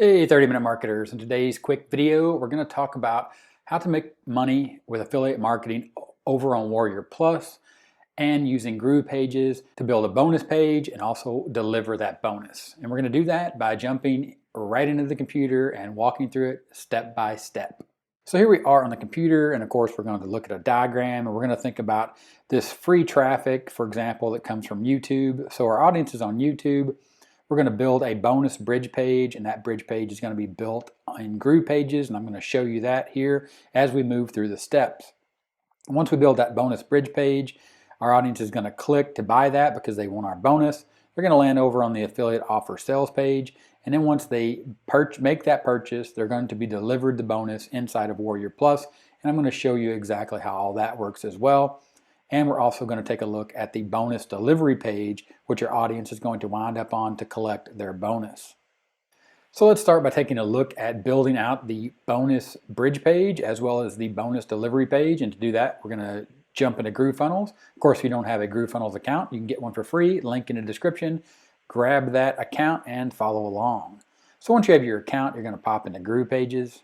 Hey 30-minute marketers, in today's quick video we're going to talk about how to make money with affiliate marketing over on Warrior Plus and using GroovePages to build a bonus page and also deliver that bonus. And we're going to do that by jumping right into the computer and walking through it step by step. So here we are on the computer, and of course we're going to look at a diagram and we're going to think about this free traffic, for example, that comes from YouTube. So our audience is on YouTube. We're going to build a bonus bridge page, and that bridge page is going to be built in GroovePages, and I'm going to show you that here as we move through the steps. Once we build that bonus bridge page, our audience is going to click to buy that because they want our bonus. They're going to land over on the affiliate offer sales page, and then once they make that purchase, they're going to be delivered the bonus inside of Warrior Plus, and I'm going to show you exactly how all that works as well. And we're also going to take a look at the bonus delivery page, which your audience is going to wind up on to collect their bonus. So let's start by taking a look at building out the bonus bridge page as well as the bonus delivery page. And to do that, we're going to jump into GrooveFunnels. Of course, if you don't have a GrooveFunnels account, you can get one for free. Link in the description. Grab that account and follow along. So once you have your account, you're going to pop into GroovePages.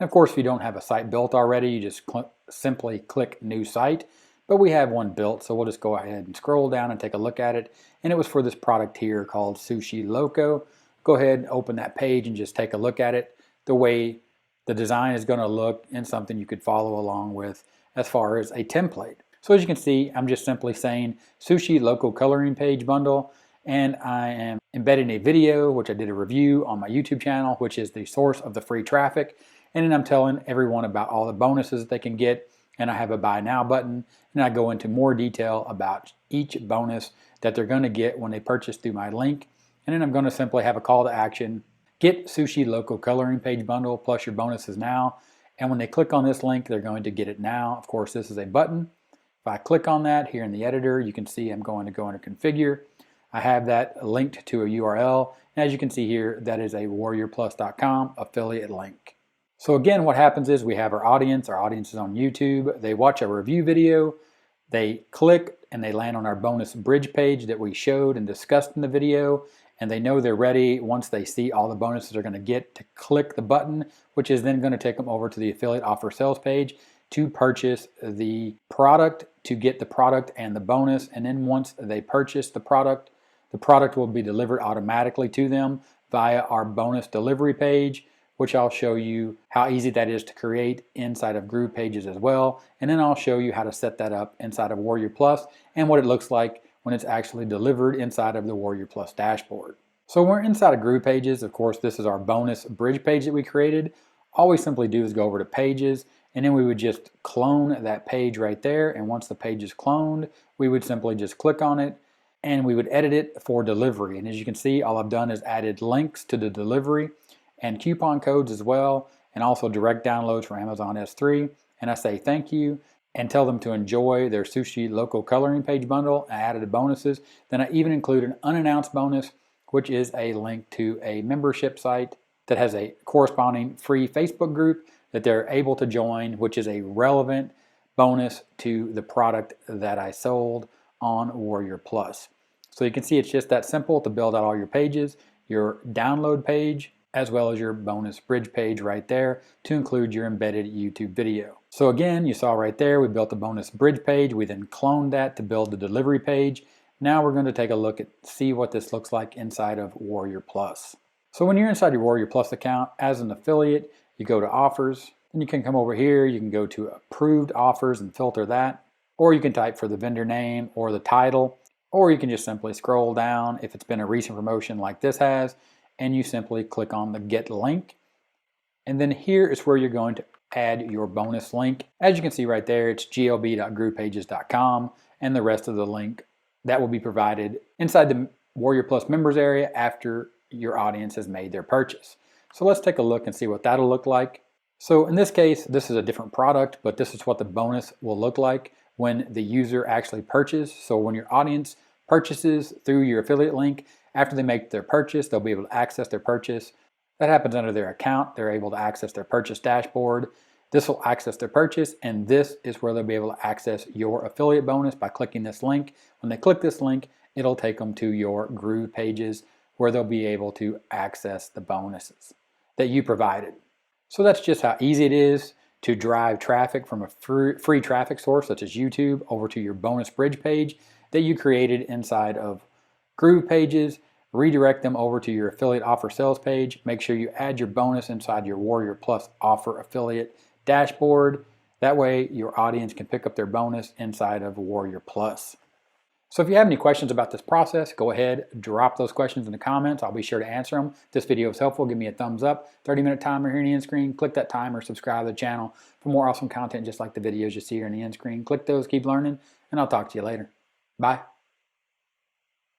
And of course, if you don't have a site built already, you just simply click New Site. But we have one built, so we'll just go ahead and scroll down and take a look at it. And it was for this product here called Sushi Loco. Go ahead and open that page and just take a look at it. The way the design is going to look and something you could follow along with as far as a template. So as you can see, I'm just simply saying Sushi Loco Coloring Page Bundle. And I am embedding a video, which I did a review on my YouTube channel, which is the source of the free traffic. And then I'm telling everyone about all the bonuses that they can get. And I have a buy now button, and I go into more detail about each bonus that they're going to get when they purchase through my link. And then I'm going to simply have a call to action: get Sushi Loco Coloring Page Bundle plus your bonuses now. And when they click on this link, they're going to get it now. Of course, this is a button. If I click on that here in the editor, you can see I'm going to go into configure. I have that linked to a URL. And as you can see here, that is a WarriorPlus.com affiliate link. So again, what happens is we have our audience is on YouTube, they watch a review video, they click and they land on our bonus bridge page that we showed and discussed in the video, and they know they're ready once they see all the bonuses they're going to get to click the button, which is then going to take them over to the affiliate offer sales page to purchase the product, to get the product and the bonus. And then once they purchase the product will be delivered automatically to them via our bonus delivery page, which I'll show you how easy that is to create inside of GroovePages as well. And then I'll show you how to set that up inside of Warrior Plus and what it looks like when it's actually delivered inside of the Warrior Plus dashboard. So we're inside of GroovePages. Of course, this is our bonus bridge page that we created. All we simply do is go over to Pages, and then we would just clone that page right there. And once the page is cloned, we would simply just click on it and we would edit it for delivery. And as you can see, all I've done is added links to the delivery and coupon codes as well, and also direct downloads for Amazon S3. And I say thank you and tell them to enjoy their Sushi Loco Coloring Page Bundle. I added the bonuses. Then I even include an unannounced bonus, which is a link to a membership site that has a corresponding free Facebook group that they're able to join, which is a relevant bonus to the product that I sold on Warrior Plus. So you can see it's just that simple to build out all your pages, your download page, as well as your bonus bridge page right there to include your embedded YouTube video. So again, you saw right there, we built the bonus bridge page. We then cloned that to build the delivery page. Now we're going to take a look at see what this looks like inside of Warrior Plus. So when you're inside your Warrior Plus account as an affiliate, you go to offers, and you can come over here, you can go to approved offers and filter that, or you can type for the vendor name or the title, or you can just simply scroll down if it's been a recent promotion like this has, and you simply click on the get link. And then here is where you're going to add your bonus link. As you can see right there, it's glb.groovepages.com, and the rest of the link that will be provided inside the Warrior Plus members area after your audience has made their purchase. So let's take a look and see what that'll look like. So in this case, this is a different product, but this is what the bonus will look like when the user actually purchases. So when your audience purchases through your affiliate link, after they make their purchase, they'll be able to access their purchase. That happens under their account. They're able to access their purchase dashboard. This will access their purchase, and this is where they'll be able to access your affiliate bonus by clicking this link. When they click this link, it'll take them to your GroovePages where they'll be able to access the bonuses. that you provided. So that's just how easy it is to drive traffic from a free traffic source such as YouTube over to your bonus bridge page that you created inside of GroovePages. Redirect them over to your affiliate offer sales page. Make sure you add your bonus inside your WarriorPlus offer affiliate dashboard. That way your audience can pick up their bonus inside of WarriorPlus. So if you have any questions about this process, go ahead, drop those questions in the comments. I'll be sure to answer them. If this video is helpful, give me a thumbs up. 30-minute timer here on the end screen. Click that timer, subscribe to the channel for more awesome content just like the videos you see here on the end screen. Click those, keep learning, and I'll talk to you later. Bye.